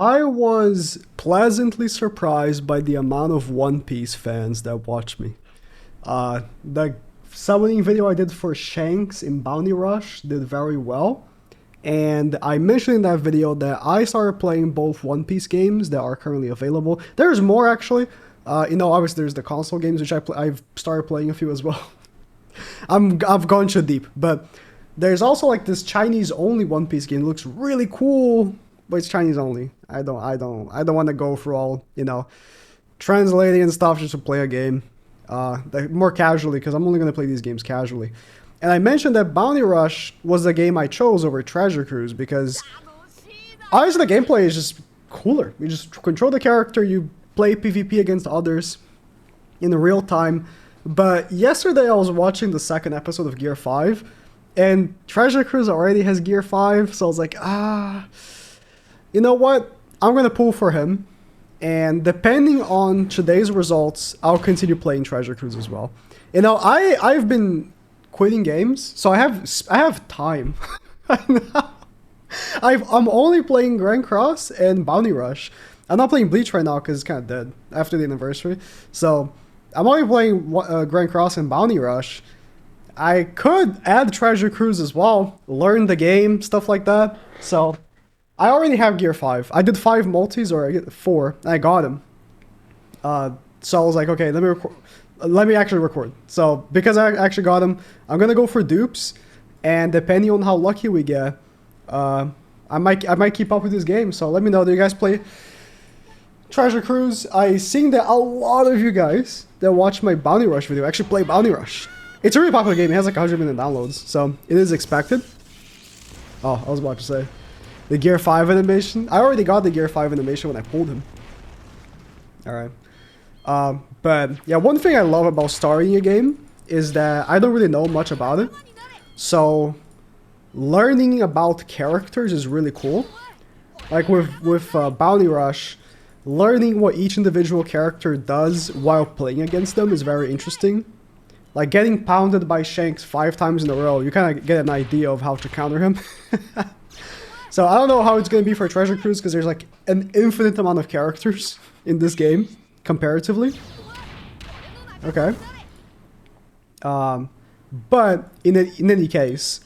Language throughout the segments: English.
I was pleasantly surprised by the amount of One Piece fans that watch me. The summoning video I did for Shanks in Bounty Rush did very well. And I mentioned in that video that I started playing both One Piece games that are currently available. There's more actually. Obviously there's the console games which I've started playing a few as well. I've gone too deep, but there's also like this Chinese only One Piece game. It looks really cool, but it's Chinese only. I don't want to go for all translating and stuff just to play a game more casually, because I'm only gonna play these games casually. And I mentioned that Bounty Rush was the game I chose over Treasure Cruise because honestly the gameplay is just cooler. You just control the character, you play PvP against others in real time. But yesterday I was watching the second episode of Gear 5 and Treasure Cruise already has Gear 5, so I was like, you know what? I'm gonna pull for him. And depending on today's results, I'll continue playing Treasure Cruise as well. I've been quitting games, so I have time. I'm only playing Grand Cross and Bounty Rush. I'm not playing Bleach right now because it's kind of dead after the anniversary. So I'm only playing Grand Cross and Bounty Rush. I could add Treasure Cruise as well, learn the game, stuff like that. So I already have Gear 5. I did 5 multis, or I get 4, and I got them. So I was like, okay, let me actually record. So because I actually got them, I'm gonna go for dupes, and depending on how lucky we get, I might keep up with this game. So let me know. Do you guys play Treasure Cruise? I seen that a lot of you guys that watch my Bounty Rush video actually play Bounty Rush. It's a really popular game. It has like 100 million downloads, so it is expected. Oh, I was about to say the Gear 5 animation. I already got the Gear 5 animation when I pulled him. All right. But yeah, one thing I love about starting a game is that I don't really know much about it. So learning about characters is really cool. Like with Bounty Rush, learning what each individual character does while playing against them is very interesting. Like getting pounded by Shanks 5 times in a row, you kind of get an idea of how to counter him. So I don't know how it's going to be for Treasure Cruise because there's like an infinite amount of characters in this game, comparatively. Okay. But in any case,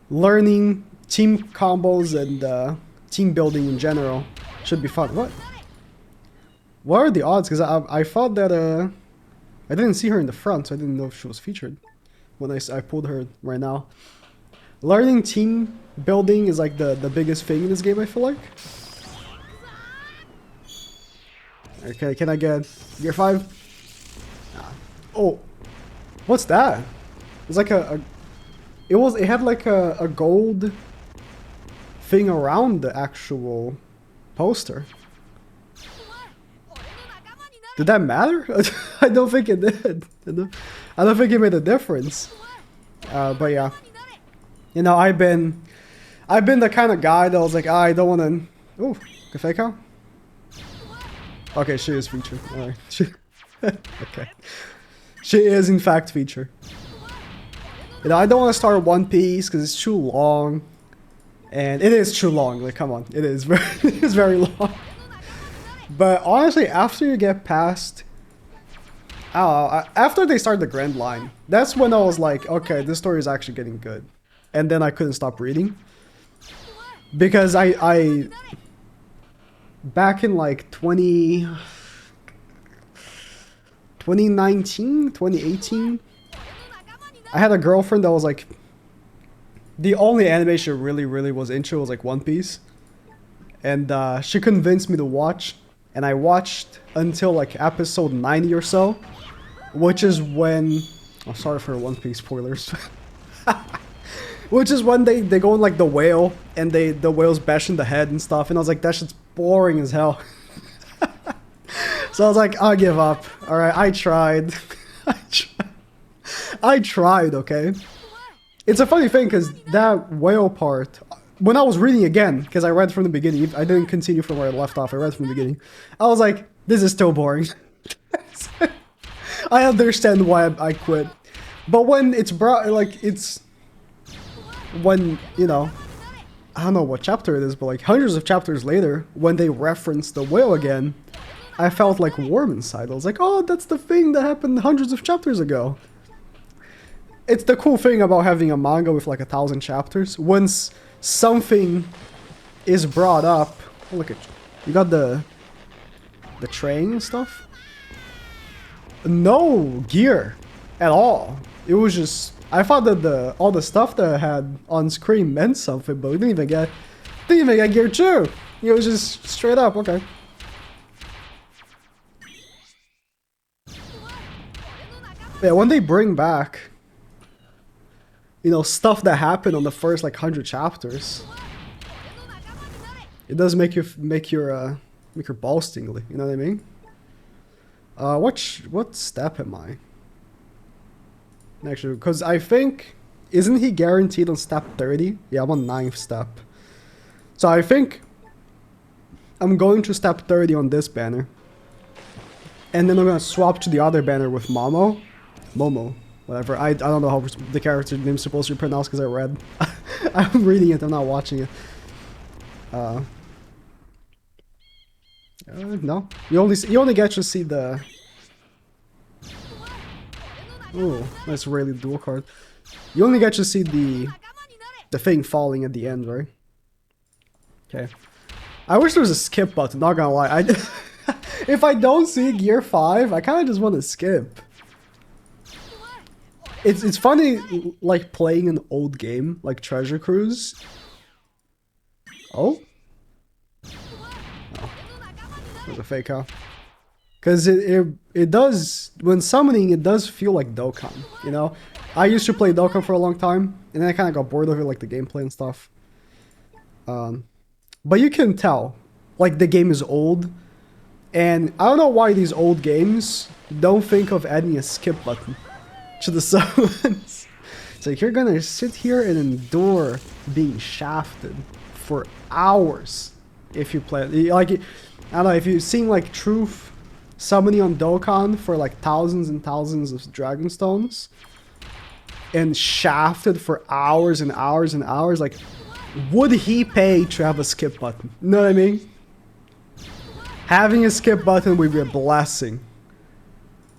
learning team combos and team building in general should be fun. What are the odds? Because I thought that I didn't see her in the front, so I didn't know if she was featured when I pulled her right now. Learning team building is like the biggest thing in this game, I feel like. Okay, can I get Gear 5? Oh, what's that? It's like it had like a gold thing around the actual poster. Did that matter? I don't think it did. I don't think it made a difference. But yeah, I've been the kind of guy that was like, I don't want to. Ooh, fake out. Okay, she is featured. All right. Okay, she is in fact featured. I don't want to start One Piece because it's too long, and it is too long. Like, come on, it is it is very long. But honestly, after you get past, after they start the Grand Line, that's when I was like, okay, this story is actually getting good. And then I couldn't stop reading. Because I back in like 2019, 2018, I had a girlfriend that was like, the only anime she really was into was like One Piece. And she convinced me to watch. And I watched until like episode 90 or so, which is when, oh, sorry for One Piece spoilers, which is when they go in like the whale and the whale's bashing the head and stuff, and I was like, that shit's boring as hell. So I was like, I'll give up. All right, I tried. I tried, okay? It's a funny thing because that whale part, when I was reading again, because I read from the beginning, I didn't continue from where I left off, I read from the beginning, I was like, this is still boring. I understand why I quit. But when it's brought, like, it's, when, I don't know what chapter it is, but like hundreds of chapters later, when they reference the whale again, I felt like warm inside. I was like, oh, that's the thing that happened hundreds of chapters ago. It's the cool thing about having a manga with like 1,000 chapters. Once something is brought up, oh, look at you got the train and stuff. No gear at all. It was just I thought that all the stuff that I had on screen meant something, but we didn't even get gear 2. It was just straight up okay. Yeah, when they bring back, you know, stuff that happened on the first like 100 chapters, it does make your balls tingly. You know what I mean? What step am I? Actually, because I think isn't he guaranteed on step 30? Yeah, I'm on 9th step. So I think I'm going to step 30 on this banner, and then I'm gonna swap to the other banner with Momo, whatever. I don't know how the character name's supposed to be pronounced because I read. I'm reading it. I'm not watching it. No, you only get to see the. Oh, nice Rayleigh dual card. You only get to see the thing falling at the end, right? Okay. I wish there was a skip button. Not gonna lie, if I don't see Gear 5, I kind of just want to skip. It's funny, like playing an old game like Treasure Cruise. Oh. There's a fake out. Because it does, when summoning, it does feel like Dokkan, you know? I used to play Dokkan for a long time, and then I kind of got bored of it, like the gameplay and stuff. But you can tell, like the game is old, and I don't know why these old games don't think of adding a skip button to the summons. It's like, you're gonna sit here and endure being shafted for hours if you play, like, I don't know, if you've seen like Truth summoning on Dokkan for like thousands and thousands of Dragon Stones and shafted for hours and hours and hours, like, would he pay to have a skip button? You know what I mean? Having a skip button would be a blessing,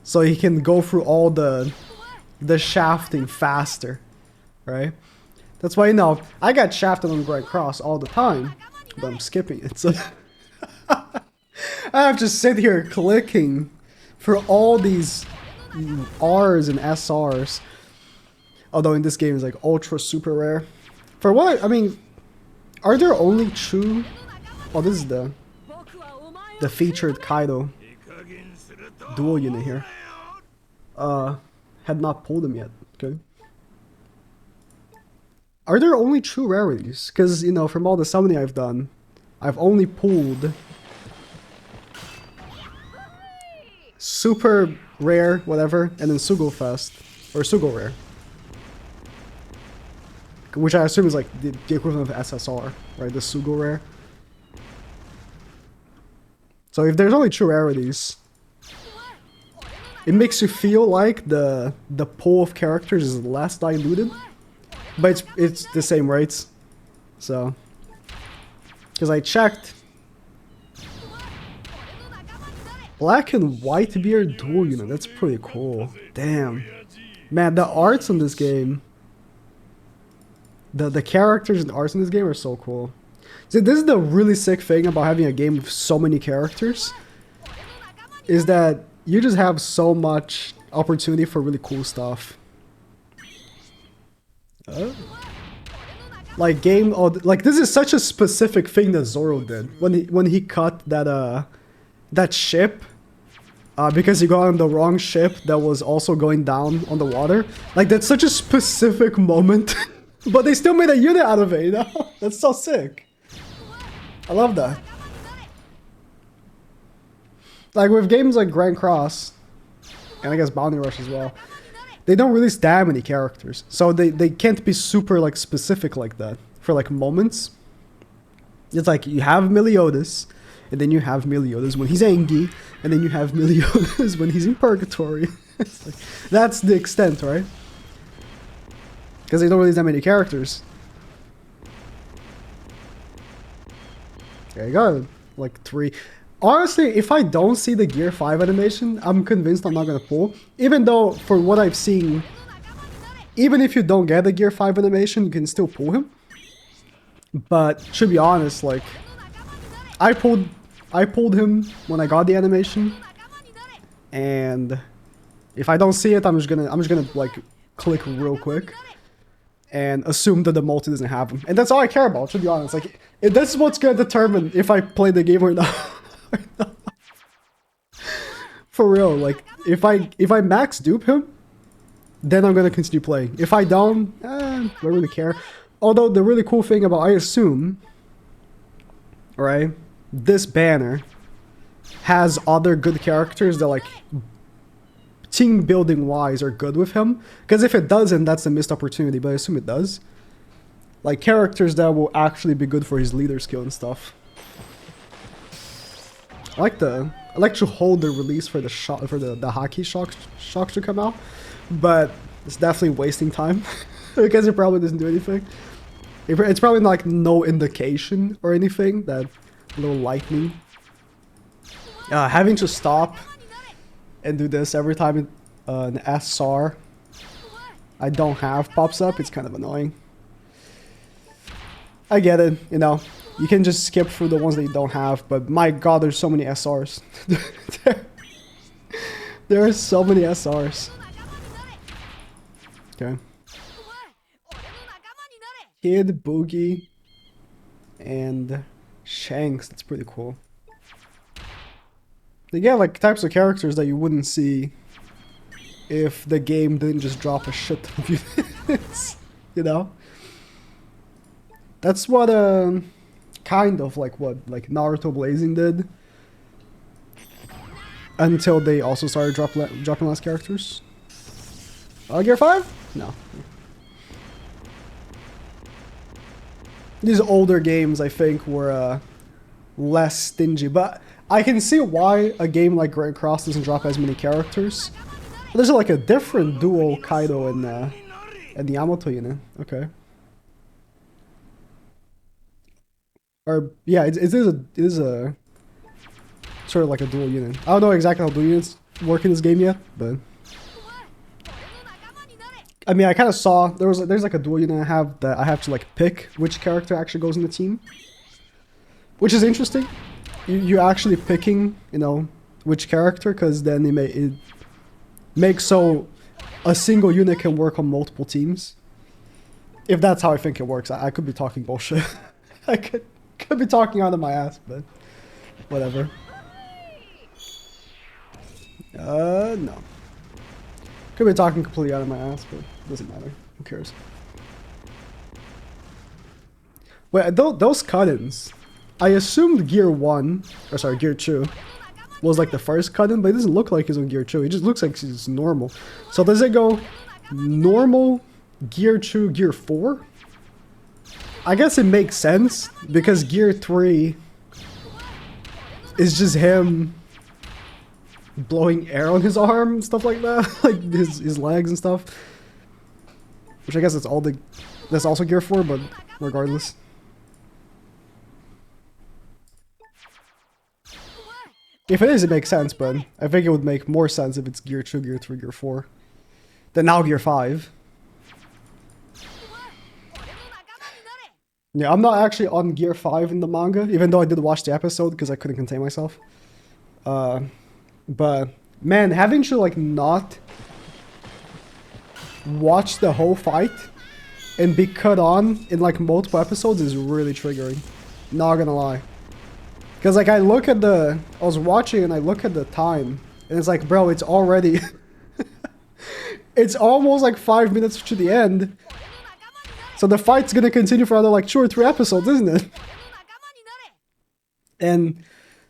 so he can go through all the shafting faster, right? That's why, you know, I got shafted on Grand Cross all the time, but I'm skipping it, so I have to sit here clicking for all these R's and SRs. Although in this game it's like ultra super rare. For what? I mean, are there only true? Oh, this is the featured Kaido dual unit here. Had not pulled him yet. Okay. Are there only true rarities? Because, you know, from all the summoning I've done, I've only pulled super rare, whatever, and then Sugo Fest, or Sugo Rare. Which I assume is like the equivalent of SSR, right? The Sugo Rare. So if there's only true rarities, it makes you feel like the pool of characters is less diluted, but it's the same rates. So, because I checked, Black and White Beard dual unit. That's pretty cool. Damn, man, the arts in this game, the characters and arts in this game are so cool. See, this is the really sick thing about having a game with so many characters, is that you just have so much opportunity for really cool stuff. Like this is such a specific thing that Zoro did when he cut that ship, because he got on the wrong ship that was also going down on the water. Like, that's such a specific moment, but they still made a unit out of it, you know? That's so sick. I love that. Like with games like Grand Cross, and I guess Bounty Rush as well, they don't release that many characters, so they can't be super like specific like that for like moments. It's like you have Meliodas, and then you have Meliodas when he's angry, and then you have Meliodas when he's in purgatory. Like, that's the extent, right? Because they don't release that many characters. Yeah, I got like 3. Honestly, if I don't see the Gear 5 animation, I'm convinced I'm not gonna pull. Even though, for what I've seen, even if you don't get the Gear 5 animation, you can still pull him. But to be honest, like I pulled him when I got the animation, and if I don't see it, I'm just gonna like click real quick and assume that the multi doesn't have him, and that's all I care about. To be honest, like this is what's gonna determine if I play the game or not. For real, like if I max dupe him, then I'm gonna continue playing. If I don't, I don't really care. Although the really cool thing about, I assume, right, this banner has other good characters that like team building wise are good with him. Because if it doesn't, that's a missed opportunity. But I assume it does. Like characters that will actually be good for his leader skill and stuff. I like to hold the release for the shot for the hockey shocks to come out, but it's definitely wasting time because it probably doesn't do anything. It's probably like no indication or anything. That little lightning. Having to stop and do this every time an SR I don't have pops up, it's kind of annoying. I get it, you know. You can just skip through the ones that you don't have, but my god, there's so many SRs. There are so many SRs. Okay. Kid, Boogie, and Shanks. That's pretty cool. They get like types of characters that you wouldn't see if the game didn't just drop a shit ton of units. You know? That's what kind of like what like Naruto Blazing did. Until they also started dropping less characters. Gear 5? No. These older games, I think, were less stingy, but I can see why a game like Grand Cross doesn't drop as many characters. There's like a different duo Kaido and Yamato unit. Okay. Or yeah, it is a sort of like a dual unit. I don't know exactly how dual units work in this game yet, but I mean, I kind of saw there's like a dual unit I have that I have to like pick which character actually goes in the team, which is interesting. You actually picking, you know, which character, because then it makes so a single unit can work on multiple teams. If that's how I think it works, I could be talking bullshit. I could be talking out of my ass, but whatever. No. Could be talking completely out of my ass, but it doesn't matter. Who cares? Wait, those cut-ins. I assumed Gear 1, or sorry, Gear 2, was like the first cut-in, but it doesn't look like he's on Gear 2. It just looks like he's normal. So does it go normal, Gear 2, Gear 4? I guess it makes sense, because Gear 3 is just him blowing air on his arm, stuff like that, like his legs and stuff. Which I guess that's also Gear 4, but regardless. If it is, it makes sense, but I think it would make more sense if it's Gear 2, Gear 3, Gear 4. Then now Gear 5. Yeah, I'm not actually on Gear 5 in the manga, even though I did watch the episode because I couldn't contain myself. But, man, having to, like, not watch the whole fight and be cut on in, like, multiple episodes is really triggering. Not gonna lie. Because, like, I was watching and I look at the time, and it's like, bro, it's already... it's almost, like, 5 minutes to the end. So the fight's gonna continue for another, like, 2 or 3 episodes, isn't it? And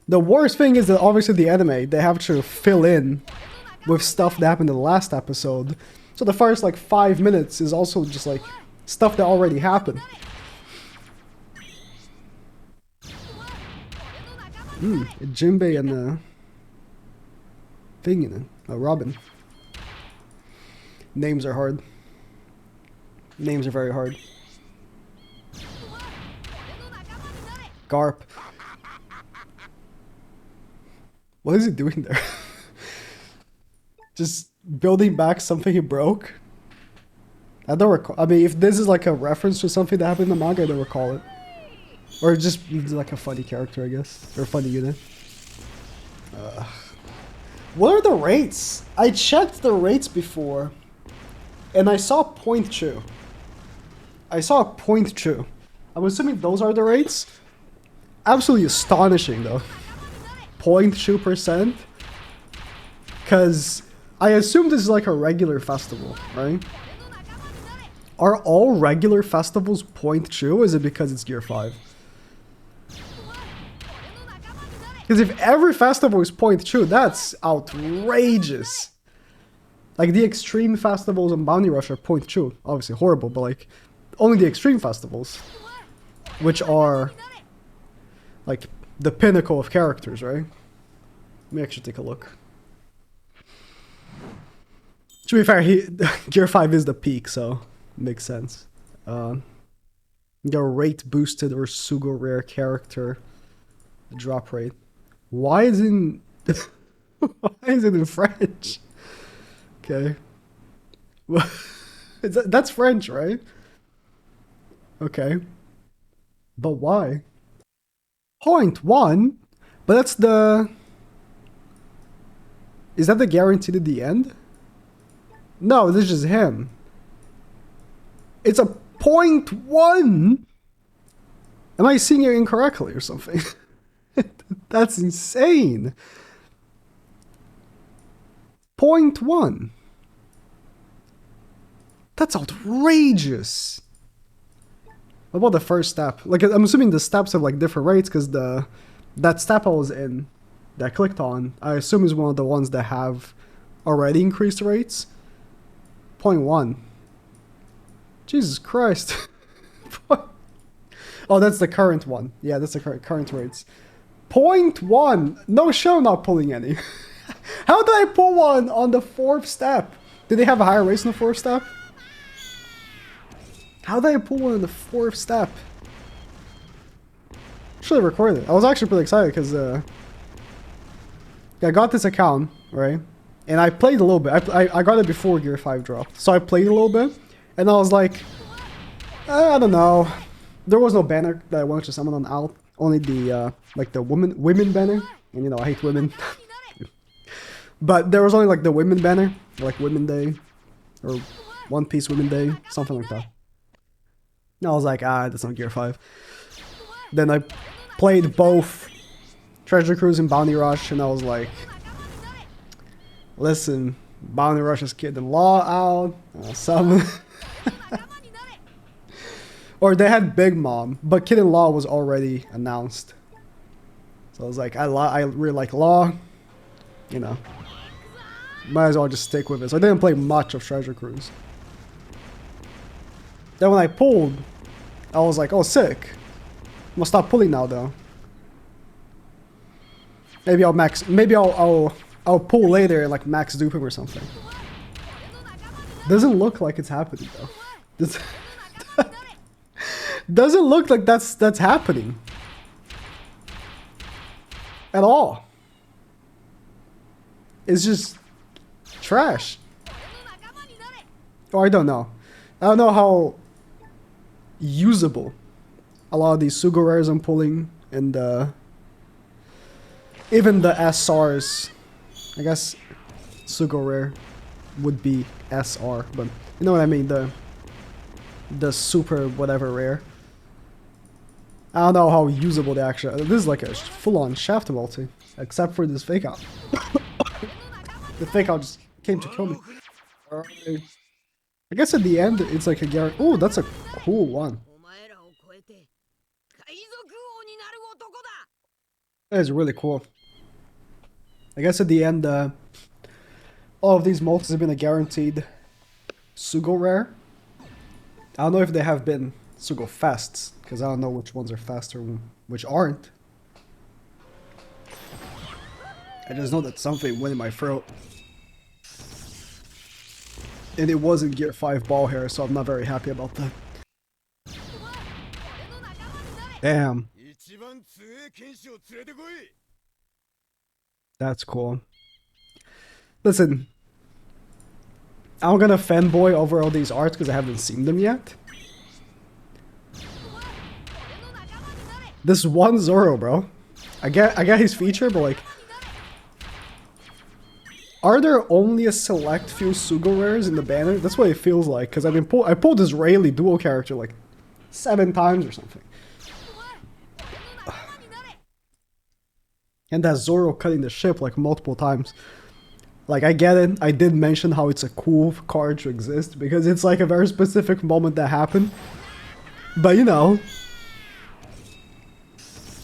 the worst thing is that, obviously, the anime, they have to fill in with stuff that happened in the last episode. So the first, like, 5 minutes is also just, like, stuff that already happened. Jinbei and thing in it. Robin. Names are hard. Names are very hard. Garp. What is he doing there? Just building back something he broke? I don't recall. I mean, if this is like a reference to something that happened in the manga, I don't recall it. Or just like a funny character, I guess. Or a funny unit. What are the rates? I checked the rates before. And I saw 0.2. I saw 0.2. I'm assuming those are the rates. Absolutely astonishing though. 0.2%. Because I assume this is like a regular festival, right? Are all regular festivals 0.2? Is it because it's Gear 5? Because if every festival is 0.2, that's outrageous. Like the extreme festivals and Bounty Rush are 0.2. Obviously horrible, but like only the extreme festivals. Which are like the pinnacle of characters, right? Let me actually take a look. To be fair, Gear 5 is the peak, so makes sense. The rate boosted or Sugo rare character drop rate. Why is it in why is it in French? Okay. That's French, right? Okay. But why? 0.1? But that's the... Is that the guaranteed at the end? No, this is just him. It's a 0.1? Am I seeing it incorrectly or something? That's insane. 0.1. That's outrageous. What about the first step? Like, I'm assuming the steps have like different rates because that step I was in, that I clicked on, I assume is one of the ones that have already increased rates. 0.1. Jesus Christ. Oh, that's the current one. Yeah, that's the current rates. 0.1. No show, not pulling any. How did I pull one on the 4th step? Did they have a higher race on the 4th step? How did I pull one on the 4th step? Should have recorded it. I was actually pretty excited because I got this account, right? And I played a little bit. I got it before Gear 5 dropped. So I played a little bit. And I was like, I don't know. There was no banner that I wanted to summon on Alt. Only the, like the women banner. And you know, I hate women. But there was only like the women banner. Like Women Day. Or One Piece Women Day. Something like that. And I was like, that's not Gear 5. Then I played both Treasure Cruise and Bounty Rush. And I was like, listen, Bounty Rush is Kid in Law out. Some... Or they had Big Mom, but Kid in Law was already announced. So I was like, I really like Law. You know. Might as well just stick with it. So I didn't play much of Treasure Cruise. Then when I pulled, I was like, oh sick. I'm gonna stop pulling now though. Maybe I'll pull later and like max dupe him or something. Doesn't look like it's happening though. Doesn't look like that's happening. At all. It's just trash. Or I don't know. I don't know how usable a lot of these Sugo rares I'm pulling and even the SRs. I guess Sugo rare would be SR, but you know what I mean, the super whatever rare. I don't know how usable they actually are. This is like a full-on shaft multi, except for this fake out. The fake out just came to kill me. Alright. I guess at the end it's like a guarantee. Oh, that's a cool one. That is really cool. I guess at the end, all of these multis have been a guaranteed Sugo rare. I don't know if they have been Sugo fests, because I don't know which ones are fast or which aren't. I just know that something went in my throat. And it wasn't Gear 5 ball hair, so I'm not very happy about that. Damn. That's cool. Listen, I'm gonna fanboy over all these arts because I haven't seen them yet. This one Zoro, bro. I get his feature, but like, are there only a select few Sugo rares in the banner? That's what it feels like. Because I pulled this Rayleigh dual character like 7 times or something. And that Zoro cutting the ship like multiple times. Like, I get it. I did mention how it's a cool card to exist because it's like a very specific moment that happened. But you know.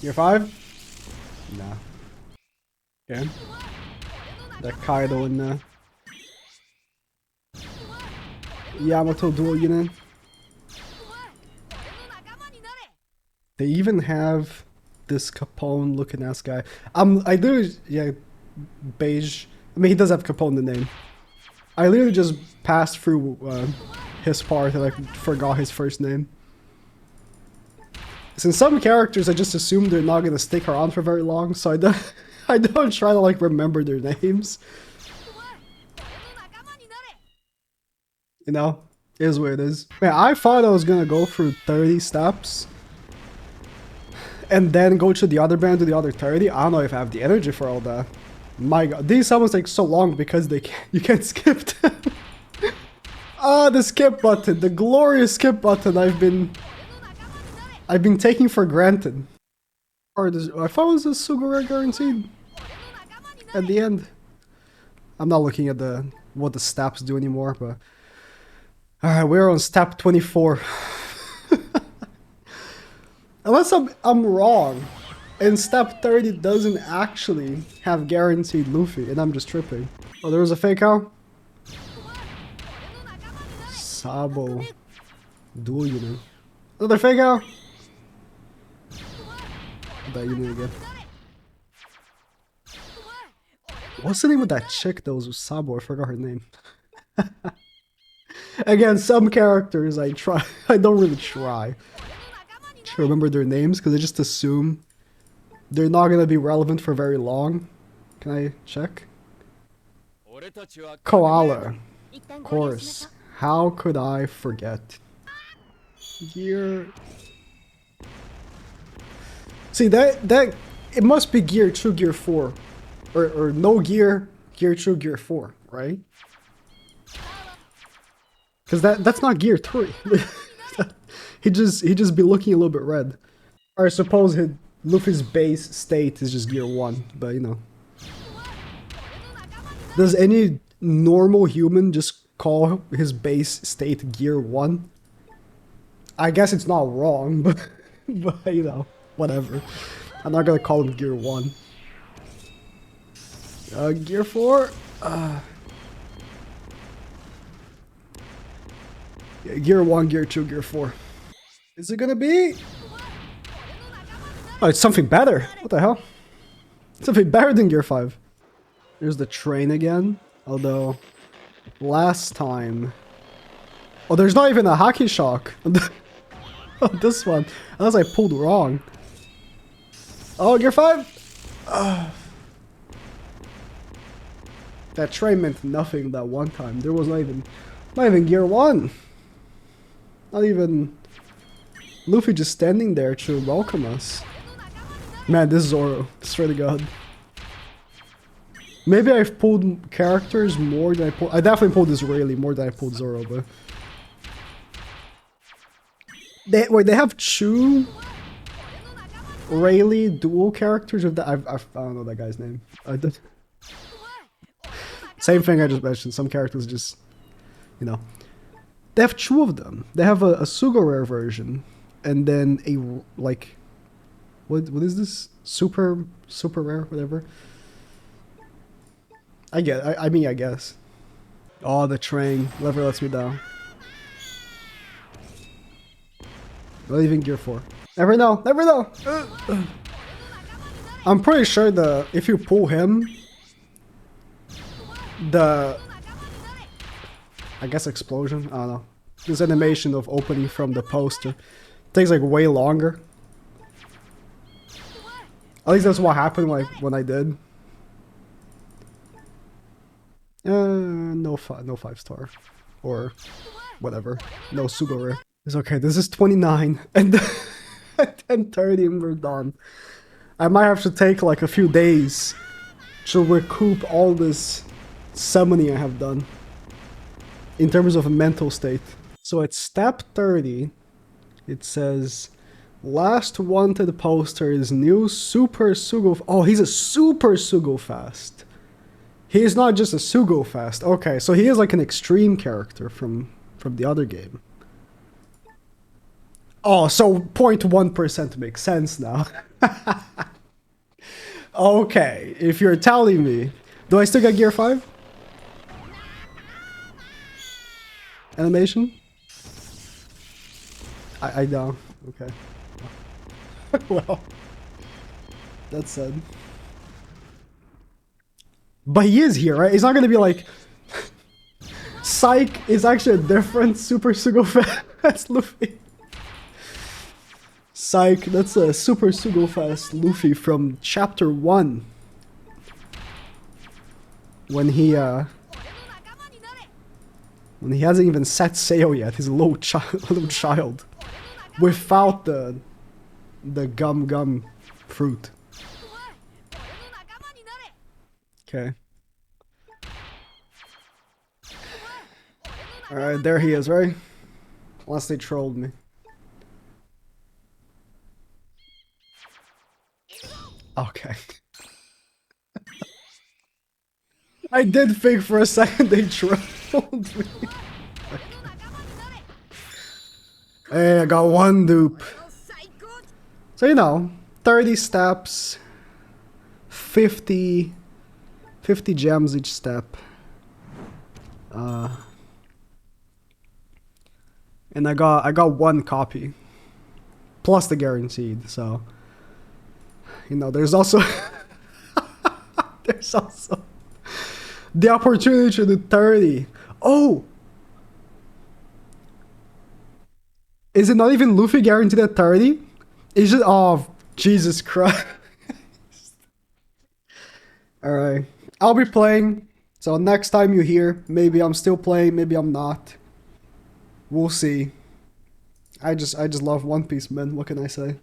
Year 5? Nah. Okay. That Kaido and Yamato dual unit. They even have this Capone looking ass guy. I do, yeah, beige. I mean, he does have Capone in the name. I literally just passed through his part and I forgot his first name. Since some characters, I just assume they're not gonna stick around for very long, so I don't try to like remember their names. You know, it is what it is. Man, I thought I was gonna go through 30 steps and then go to the other band to the other 30. I don't know if I have the energy for all that. My god, these summons take so long because you can't skip them. Ah, the skip button, the glorious skip button I've been taking for granted. Or I thought it was a Sugura guaranteed at the end. I'm not looking at what the steps do anymore, but alright, we're on step 24. Unless I'm wrong, and step 30 doesn't actually have guaranteed Luffy, and I'm just tripping. Oh, there was a fake out? Sabo. Dual unit. Another fake out? That unit again. What's the name of that chick that was with Sabo? I forgot her name. Again, some characters I don't really try to remember their names because I just assume they're not gonna be relevant for very long. Can I check? Koala. Of course. How could I forget? Gear. See that it must be gear 2, gear 4. Or no gear 2, gear 4, right? Because that's not gear 3. He just be looking a little bit red. Or I suppose Luffy's base state is just gear 1, but you know. Does any normal human just call his base state gear 1? I guess it's not wrong, but you know, whatever. I'm not gonna call him gear 1. Gear 4? Yeah, gear 1, gear 2, gear 4. Is it gonna be? Oh, it's something better. What the hell? Something better than gear 5. Here's the train again. Although, last time... Oh, there's not even a Haki Shock. Oh, this one. Unless I pulled wrong. Oh, gear 5? That train meant nothing that one time. There was not even gear 1. Not even Luffy just standing there to welcome us. Man, this Zoro. Swear to God. Maybe I've pulled characters more than I definitely pulled this Rayleigh more than I pulled Zoro, but... They have 2 Rayleigh dual characters of that. I don't know that guy's name. Same thing I just mentioned. Some characters just, you know, they have 2 of them. They have a Sugo rare version, and then a like, what is this? Super rare, whatever. I guess. Oh, the train never lets me down. Not even gear 4. Never know. Never know. I'm pretty sure if you pull him, I guess explosion? I don't know. This animation of opening from the poster takes like way longer. At least that's what happened like when I did. No no 5-star. Or whatever. No Sugo rare. It's okay, this is 29 and and 30 and we're done. I might have to take like a few days to recoup all this summoning I have done in terms of a mental state. So at step 30, it says last wanted poster is new Super Sugo. Oh, he's a Super Sugo Fast. He is not just a Sugo Fast. Okay, so he is like an extreme character from the other game. Oh, so 0.1% makes sense now. Okay, if you're telling me. Do I still get Gear 5? Animation? I don't. Okay. Well, that's sad. But he is here, right? He's not gonna be like... Psych is actually a different Super Sugo Fast Luffy. Psych, that's a Super Sugo Fast Luffy from Chapter 1. When he hasn't even set sail yet, he's a little child. Without the gum fruit. Okay. Alright, there he is, right? Unless they trolled me. Okay. I did think for a second they trolled me. Hey, I got one dupe. So, you know, 30 steps, 50 gems each step. And I got one copy. Plus the guaranteed, so... You know, there's also... there's also... the opportunity to do 30. Oh! Is it not even Luffy guaranteed at 30? It's just... Oh, Jesus Christ. Alright. I'll be playing. So next time you hear, maybe I'm still playing, maybe I'm not. We'll see. I just love One Piece, man. What can I say?